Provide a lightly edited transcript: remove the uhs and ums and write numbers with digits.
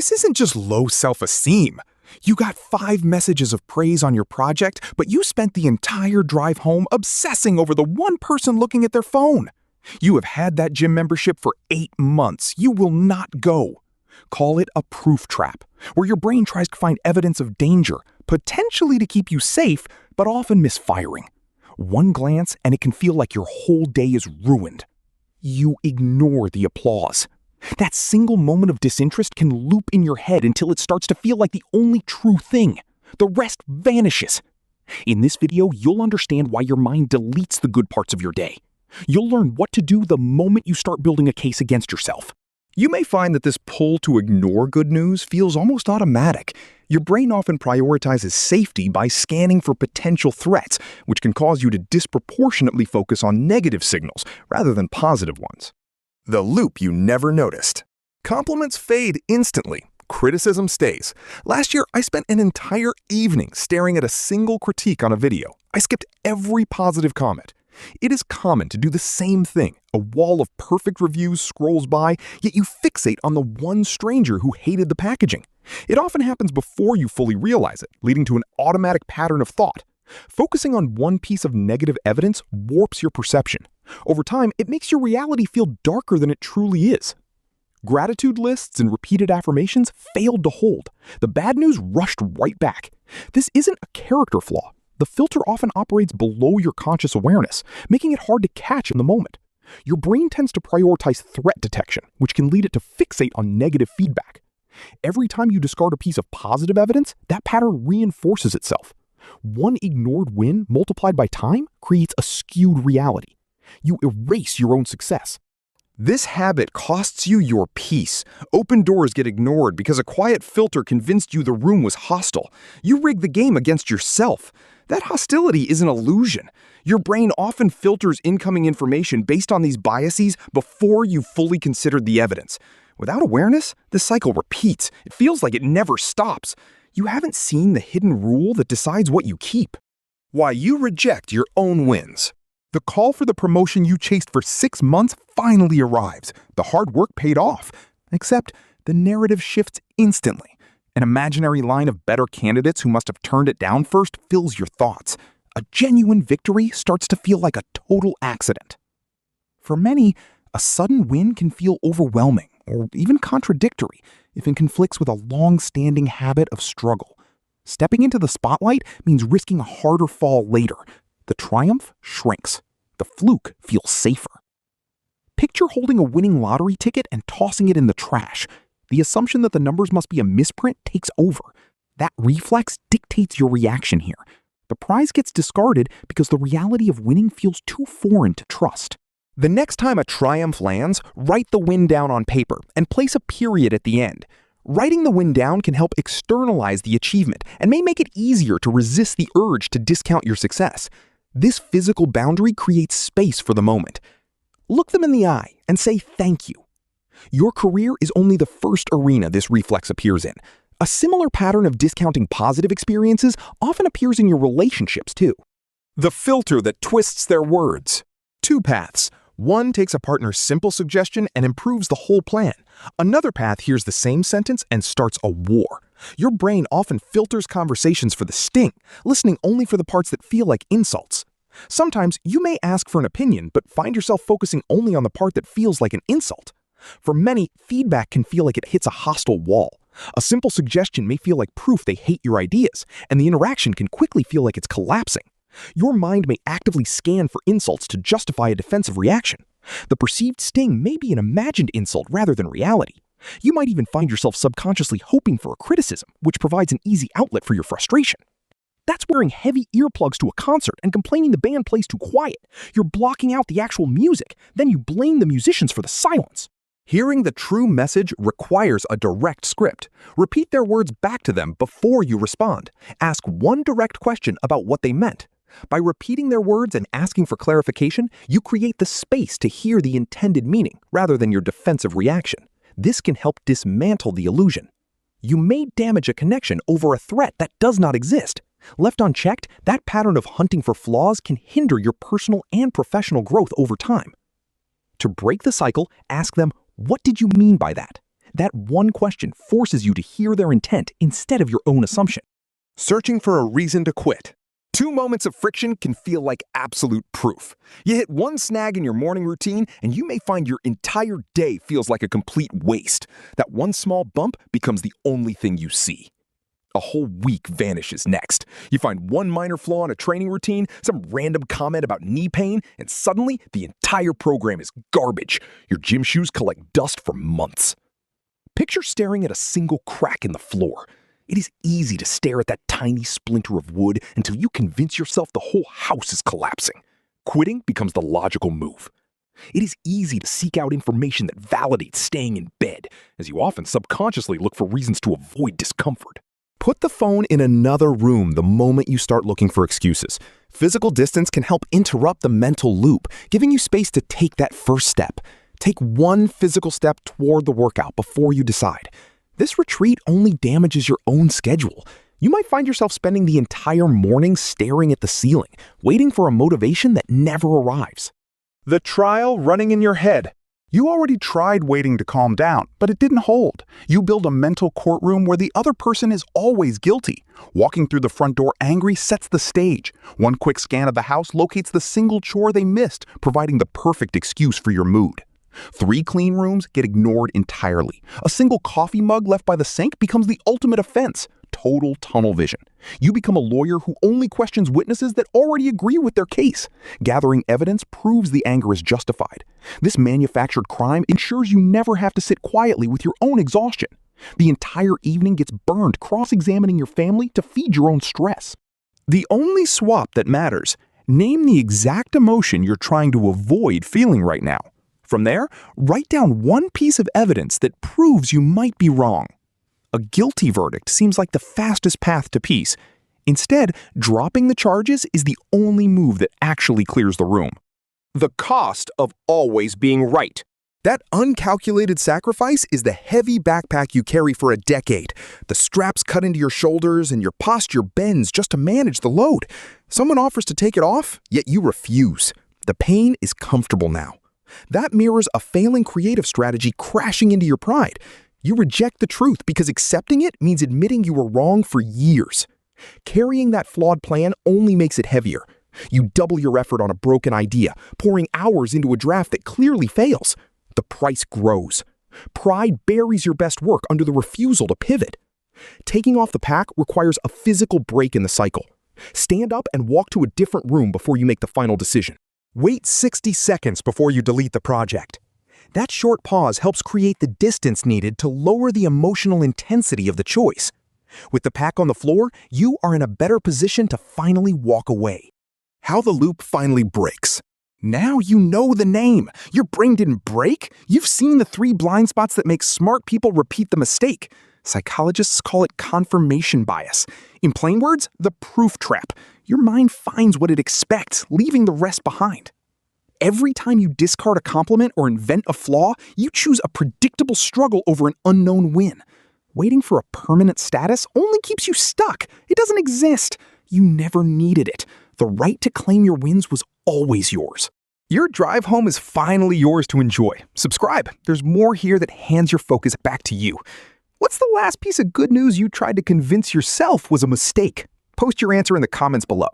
This isn't just low self-esteem. You got 5 messages of praise on your project, but you spent the entire drive home obsessing over the one person looking at their phone. You have had that gym membership for 8 months. You will not go. Call it a proof trap, where your brain tries to find evidence of danger, potentially to keep you safe, but often misfiring. One glance and it can feel like your whole day is ruined. You ignore the applause. That single moment of disinterest can loop in your head until it starts to feel like the only true thing. The rest vanishes. In this video, you'll understand why your mind deletes the good parts of your day. You'll learn what to do the moment you start building a case against yourself. You may find that this pull to ignore good news feels almost automatic. Your brain often prioritizes safety by scanning for potential threats, which can cause you to disproportionately focus on negative signals rather than positive ones. The loop you never noticed. Compliments fade instantly. Criticism stays. Last year, I spent an entire evening staring at a single critique on a video. I skipped every positive comment. It is common to do the same thing. A wall of perfect reviews scrolls by, yet you fixate on the one stranger who hated the packaging. It often happens before you fully realize it, leading to an automatic pattern of thought. Focusing on one piece of negative evidence warps your perception. Over time, it makes your reality feel darker than it truly is. Gratitude lists and repeated affirmations failed to hold. The bad news rushed right back. This isn't a character flaw. The filter often operates below your conscious awareness, making it hard to catch in the moment. Your brain tends to prioritize threat detection, which can lead it to fixate on negative feedback. Every time you discard a piece of positive evidence, that pattern reinforces itself. One ignored win multiplied by time creates a skewed reality. You erase your own success. This habit costs you your peace. Open doors get ignored because a quiet filter convinced you the room was hostile. You rig the game against yourself. That hostility is an illusion. Your brain often filters incoming information based on these biases before you fully considered the evidence. Without awareness, this cycle repeats. It feels like it never stops. You haven't seen the hidden rule that decides what you keep. Why you reject your own wins. The call for the promotion you chased for 6 months finally arrives. The hard work paid off. Except the narrative shifts instantly. An imaginary line of better candidates who must have turned it down first fills your thoughts. A genuine victory starts to feel like a total accident. For many, a sudden win can feel overwhelming or even contradictory if it conflicts with a long-standing habit of struggle. Stepping into the spotlight means risking a harder fall later. The triumph shrinks. The fluke feels safer. Picture holding a winning lottery ticket and tossing it in the trash. The assumption that the numbers must be a misprint takes over. That reflex dictates your reaction here. The prize gets discarded because the reality of winning feels too foreign to trust. The next time a triumph lands, write the win down on paper and place a period at the end. Writing the win down can help externalize the achievement and may make it easier to resist the urge to discount your success. This physical boundary creates space for the moment. Look them in the eye and say thank you. Your career is only the first arena this reflex appears in. A similar pattern of discounting positive experiences often appears in your relationships too. The filter that twists their words. 2 paths. One takes a partner's simple suggestion and improves the whole plan. Another path hears the same sentence and starts a war. Your brain often filters conversations for the sting, listening only for the parts that feel like insults. Sometimes you may ask for an opinion, but find yourself focusing only on the part that feels like an insult. For many, feedback can feel like it hits a hostile wall. A simple suggestion may feel like proof they hate your ideas, and the interaction can quickly feel like it's collapsing. Your mind may actively scan for insults to justify a defensive reaction. The perceived sting may be an imagined insult rather than reality. You might even find yourself subconsciously hoping for a criticism, which provides an easy outlet for your frustration. That's wearing heavy earplugs to a concert and complaining the band plays too quiet. You're blocking out the actual music, then you blame the musicians for the silence. Hearing the true message requires a direct script. Repeat their words back to them before you respond. Ask one direct question about what they meant. By repeating their words and asking for clarification, you create the space to hear the intended meaning rather than your defensive reaction. This can help dismantle the illusion. You may damage a connection over a threat that does not exist. Left unchecked, that pattern of hunting for flaws can hinder your personal and professional growth over time. To break the cycle, ask them, "What did you mean by that?" That one question forces you to hear their intent instead of your own assumption. Searching for a reason to quit. 2 moments of friction can feel like absolute proof. You hit one snag in your morning routine, and you may find your entire day feels like a complete waste. That one small bump becomes the only thing you see. A whole week vanishes next. You find one minor flaw in a training routine, some random comment about knee pain, and suddenly the entire program is garbage. Your gym shoes collect dust for months. Picture staring at a single crack in the floor. It is easy to stare at that tiny splinter of wood until you convince yourself the whole house is collapsing. Quitting becomes the logical move. It is easy to seek out information that validates staying in bed, as you often subconsciously look for reasons to avoid discomfort. Put the phone in another room the moment you start looking for excuses. Physical distance can help interrupt the mental loop, giving you space to take that first step. Take one physical step toward the workout before you decide. This retreat only damages your own schedule. You might find yourself spending the entire morning staring at the ceiling, waiting for a motivation that never arrives. The trial running in your head. You already tried waiting to calm down, but it didn't hold. You build a mental courtroom where the other person is always guilty. Walking through the front door angry sets the stage. One quick scan of the house locates the single chore they missed, providing the perfect excuse for your mood. 3 clean rooms get ignored entirely. A single coffee mug left by the sink becomes the ultimate offense. Total tunnel vision. You become a lawyer who only questions witnesses that already agree with their case. Gathering evidence proves the anger is justified. This manufactured crime ensures you never have to sit quietly with your own exhaustion. The entire evening gets burned cross-examining your family to feed your own stress. The only swap that matters, name the exact emotion you're trying to avoid feeling right now. From there, write down one piece of evidence that proves you might be wrong. A guilty verdict seems like the fastest path to peace. Instead, dropping the charges is the only move that actually clears the room. The cost of always being right. That uncalculated sacrifice is the heavy backpack you carry for a decade. The straps cut into your shoulders and your posture bends just to manage the load. Someone offers to take it off, yet you refuse. The pain is comfortable now. That mirrors a failing creative strategy crashing into your pride. You reject the truth because accepting it means admitting you were wrong for years. Carrying that flawed plan only makes it heavier. You double your effort on a broken idea, pouring hours into a draft that clearly fails. The price grows. Pride buries your best work under the refusal to pivot. Taking off the pack requires a physical break in the cycle. Stand up and walk to a different room before you make the final decision. Wait 60 seconds before you delete the project. That short pause helps create the distance needed to lower the emotional intensity of the choice. With the pack on the floor, you are in a better position to finally walk away. How the loop finally breaks. Now you know the name. Your brain didn't break. You've seen the 3 blind spots that make smart people repeat the mistake. Psychologists call it confirmation bias. In plain words, the proof trap. Your mind finds what it expects, leaving the rest behind. Every time you discard a compliment or invent a flaw, you choose a predictable struggle over an unknown win. Waiting for a permanent status only keeps you stuck. It doesn't exist. You never needed it. The right to claim your wins was always yours. Your drive home is finally yours to enjoy. Subscribe. There's more here that hands your focus back to you. What's the last piece of good news you tried to convince yourself was a mistake? Post your answer in the comments below.